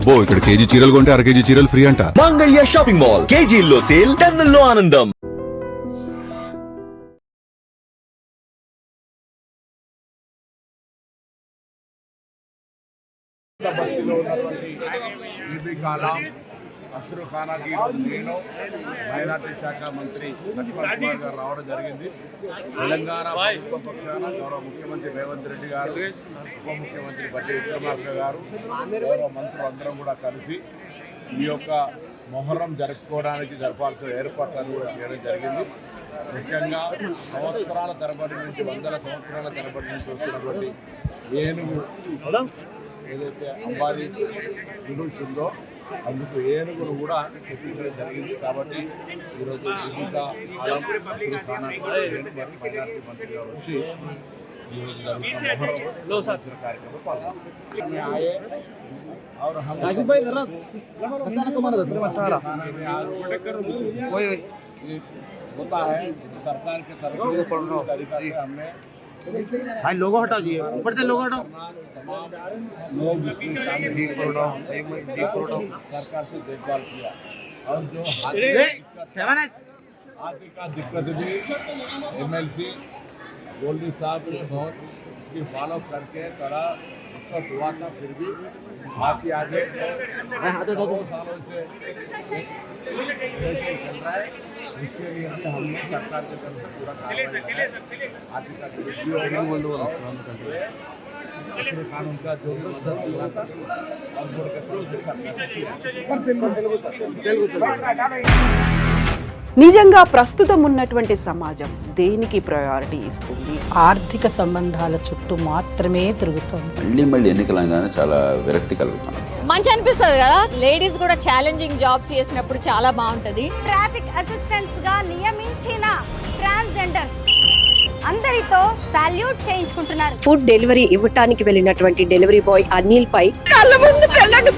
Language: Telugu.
అబ్బో ఇక్కడ కేజీ చీరలు కొంటే అర కేజీ చీరలు ఫ్రీ అంట. మంగళ్య షాపింగ్ మాల్, కేజీల్లో సేల్, టన్నుల్లో ఆనందం. బస్తీలో ఉన్నటువంటి ఈబీ కాలాం అస్రు ఖానాకి నేను మైనార్టీ శాఖ మంత్రి లక్ష్మణ్ కుమార్ గారు రావడం జరిగింది. తెలంగాణ ప్రభుత్వ పక్షాన గౌరవ ముఖ్యమంత్రి రేవంత్ రెడ్డి గారు, ఉప ముఖ్యమంత్రి బట్టి విక్రమార్క గారు, గౌరవ మంత్రులు అందరం కూడా కలిసి ఈ యొక్క మొహర్రం జరపాల్సిన ఏర్పాట్లను కూడా చేయడం జరిగింది. ముఖ్యంగా సంవత్సరాల తరబడి నుంచి, వందల సంవత్సరాల తరబడి నుంచి వచ్చినటువంటి ఏనుగు ఏదైతే అంబారీ జులూస్ ఉందో అందుకు ఏనుగును కూడా తెప్పించడం జరిగింది. కాబట్టి ఈరోజు విజికా ఆలం అస్రు ఖానా మైనార్టీ మంత్రి గారు వచ్చి ఈరోజు కార్యక్రమంలో పాల్గొన్నారు. होता है सरकार के तरफ तरीका से हमने भाई लोगो हटाओ जी, ऊपर से लोगो हटाओ। तमाम लोग इसमें शामिल सरकार से देखभाल किया और जो हाथी का दिक्कत भी MLC गोल्डी साहब ने बहुत इसकी फॉलो करके थोड़ा दिक्कत हुआ था, फिर भी हाथी आगे 2 सालों से चल रहा है। इसके लिए भी हमने सरकार की तरफ से पूरा हाथी का कानून का जो भी मदद मिला था और बोर्ड के तरफ से सरकार। నిజంగా ప్రస్తుతం ఉన్నటువంటి సమాజం దేనికి ప్రయారిటీ ఇస్తుంది? ఆర్థిక సంబంధాల చుట్టూ మాత్రమే తిరుగుతోంది. మళ్ళీ ఎన్నికలంగానే చాలా విరక్తి కలుగుతున్నాం. మంచి అనిపిస్తుంది కదా, లేడీస్ కూడా ఛాలెంజింగ్ జాబ్స్ చేసినప్పుడు చాలా బాగుంటది. ట్రాఫిక్ అసిస్టెంట్స్ గా నియమించిన ట్రాన్స్జెండర్స్ అందరితో సాల్యూట్ చేయించుకుంటున్నారు. ఫుడ్ డెలివరీ ఇవ్వటానికి వెళ్ళినటువంటి డెలివరీ బాయ్ అనిల్ పై కళ్ళ ముందు పెళ్ళండి